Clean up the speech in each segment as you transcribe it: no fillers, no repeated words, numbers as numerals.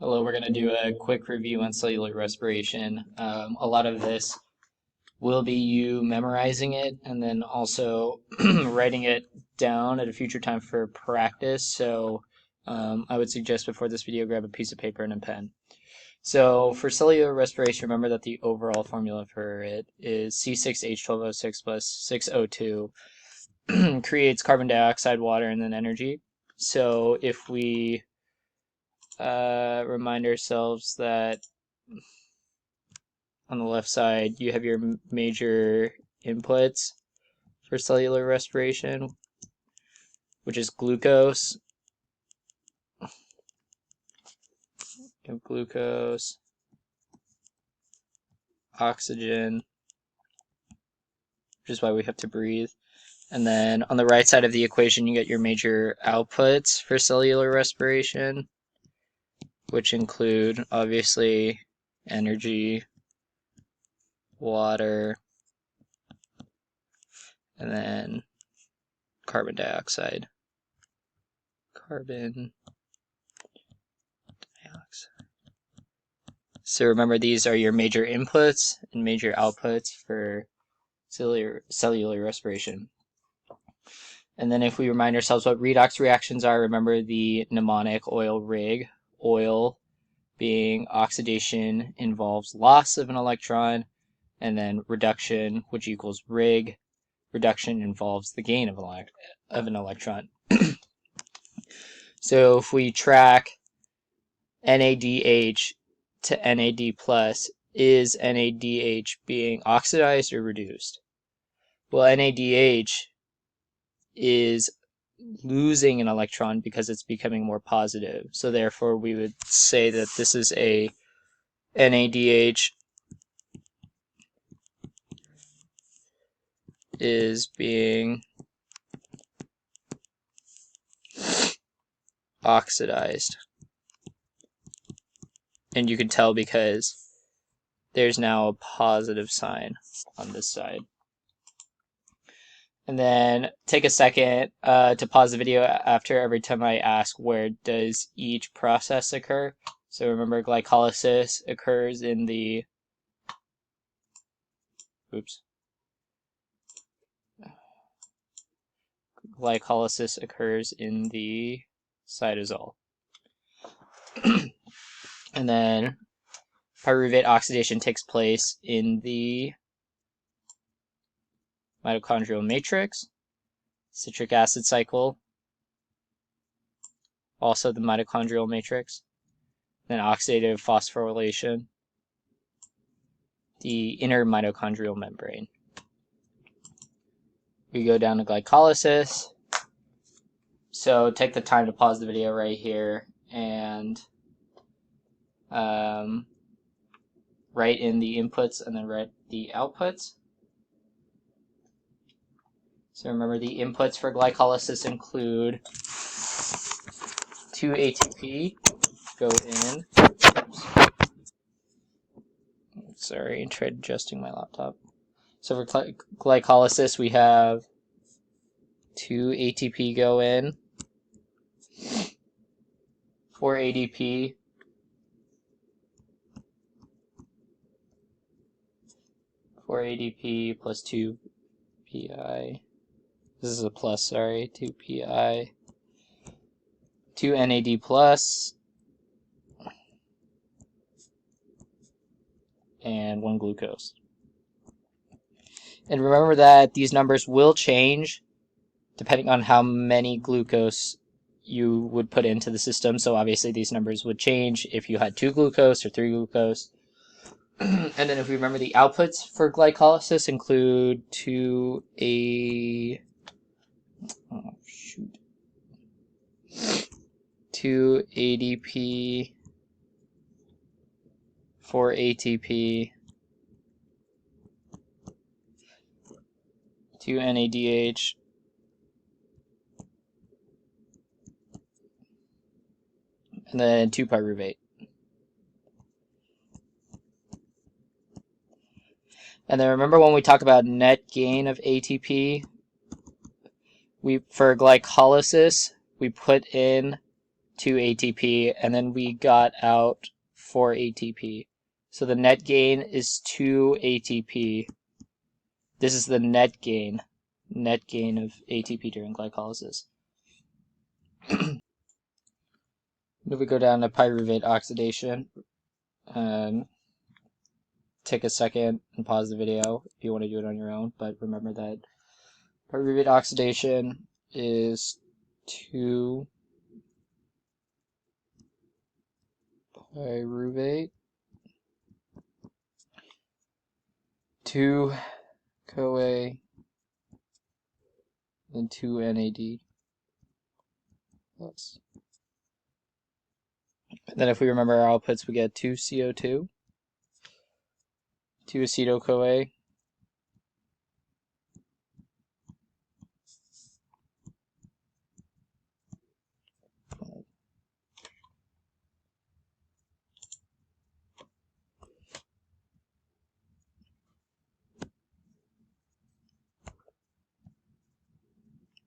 Hello, we're going to do a quick review on cellular respiration. A lot of this will be you memorizing it and then also writing it down at a future time for practice. So I would suggest before this video, grab a piece of paper and a pen. So for cellular respiration, remember that the overall formula for it is C6H12O6 plus 6O2 creates carbon dioxide, water, and then energy. So if we remind ourselves that on the left side you have your major inputs for cellular respiration, which is glucose. You have glucose, oxygen, which is why we have to breathe. And then on the right side of the equation, you get your major outputs for cellular respiration, which include obviously energy, water, and then carbon dioxide. Carbon dioxide. So remember, these are your major inputs and major outputs for cellular respiration. And then if we remind ourselves what redox reactions are, remember the mnemonic oil rig. Oil being oxidation involves loss of an electron, and then reduction, which equals rig. Reduction involves the gain of an electron. So if we track NADH to NAD+, is NADH being oxidized or reduced? Well, NADH is losing an electron because it's becoming more positive. So therefore we would say that this is a NADH is being oxidized. And you can tell because there's now a positive sign on this side. And then take a second to pause the video after every time I ask where does each process occur. So remember, glycolysis occurs in the glycolysis occurs in the cytosol. And then pyruvate oxidation takes place in the mitochondrial matrix, citric acid cycle, also the mitochondrial matrix, then oxidative phosphorylation, the inner mitochondrial membrane. We go down to glycolysis. So take the time to pause the video right here and write in the inputs and then write the outputs. So remember, the inputs for glycolysis include 2 ATP go in. Sorry, I tried adjusting my laptop. So for glycolysis, we have 2 ATP go in, 4 ADP, 4 ADP plus 2 PI. This is a plus, sorry, 2 PI, 2 NAD plus, and 1 glucose. And remember that these numbers will change depending on how many glucose you would put into the system. So obviously these numbers would change if you had 2 glucose or 3 glucose. And then if we remember, the outputs for glycolysis include 2 ADP, 4 ATP, 2 NADH, and then 2 pyruvate. And then remember, when we talk about net gain of ATP, for glycolysis, we put in 2 ATP, and then we got out 4 ATP. So the net gain is 2 ATP. This is the net gain of ATP during glycolysis. If we go down to pyruvate oxidation, take a second and pause the video if you want to do it on your own, but remember that pyruvate oxidation is 2 pyruvate, 2 CoA, and 2 NAD plus. And then if we remember our outputs, we get 2 CO2, 2 acetyl-CoA,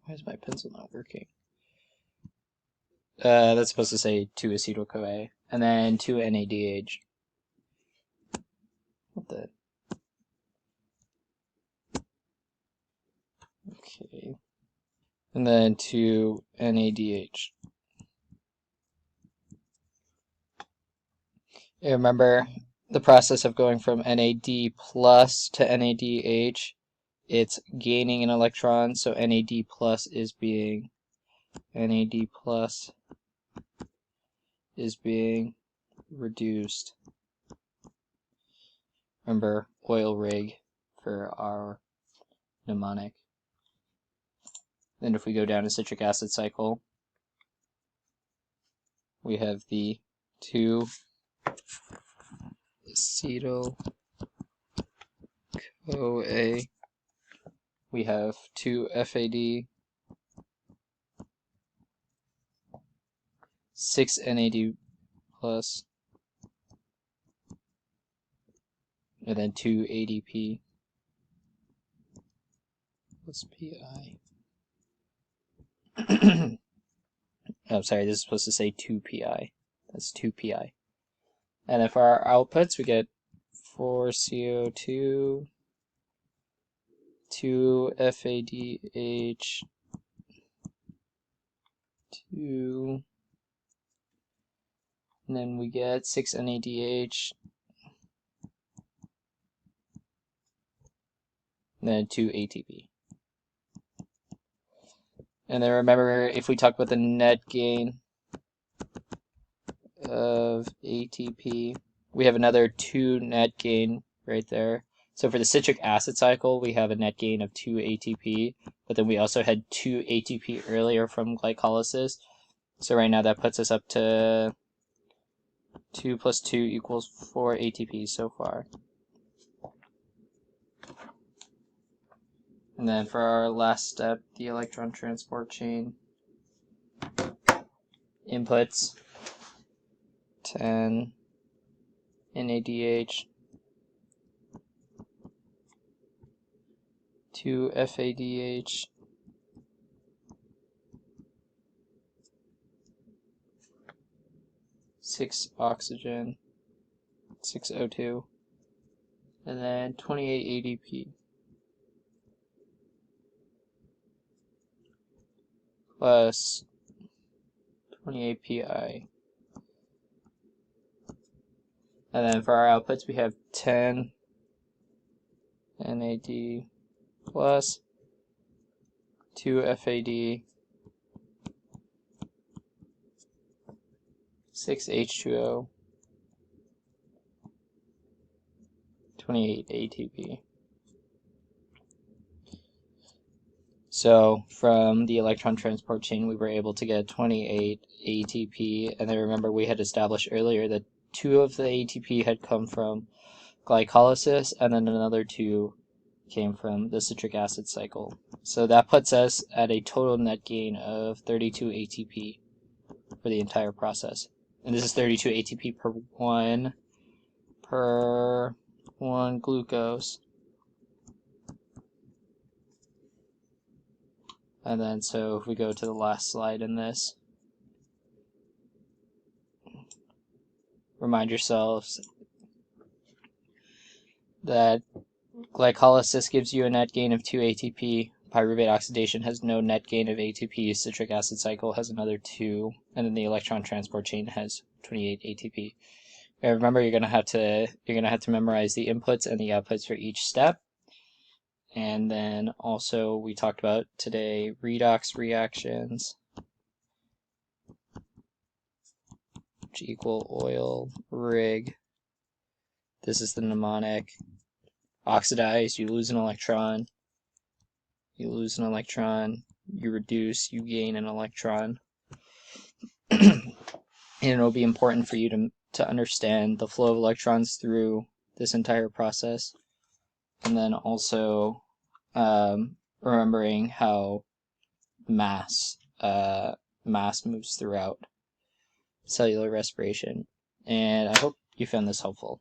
why is my pencil not working? That's supposed to say 2 acetyl-CoA, and then 2 NADH. What the? Okay. And then 2 NADH. And remember the process of going from NAD plus to NADH. It's gaining an electron, so NAD plus is being reduced. Remember, oil rig for our mnemonic. Then if we go down to citric acid cycle, we have the 2 acetyl-CoA, we have 2 FAD, 6 NAD plus, and then 2 ADP plus PI. Oh, sorry, this is supposed to say 2 PI. That's 2 PI. And then for our outputs, we get 4 CO2, 2 FADH, 2, and then we get 6 NADH, and then 2 ATP. And then remember, if we talk about the net gain of ATP, we have another 2 net gain right there. So for the citric acid cycle, we have a net gain of 2 ATP, but then we also had 2 ATP earlier from glycolysis. So right now that puts us up to 2 plus 2 equals 4 ATP so far. And then for our last step, the electron transport chain, inputs, 10 NADH, 2 FADH, 6 oxygen, 6 O2, and then 28 ADP. Plus 28 PI. And then for our outputs, we have 10 NAD plus 2 FAD, 6 H2O, 28 ATP. So from the electron transport chain, we were able to get 28 ATP, and then remember we had established earlier that 2 of the ATP had come from glycolysis, and then another 2 came from the citric acid cycle. So that puts us at a total net gain of 32 ATP for the entire process. And this is 32 ATP per one glucose. And then so if we go to the last slide in this, remind yourselves that glycolysis gives you a net gain of 2 ATP. Pyruvate oxidation has no net gain of ATP. Citric acid cycle has another 2, and then the electron transport chain has 28 ATP. And remember, you're gonna have to memorize the inputs and the outputs for each step. And then also we talked about today redox reactions, which equal oil rig. This is the mnemonic. Oxidize, you lose an electron. You lose an electron. You reduce, you gain an electron. And it'll be important for you to understand the flow of electrons through this entire process. And then also remembering how mass moves throughout cellular respiration. And I hope you found this helpful.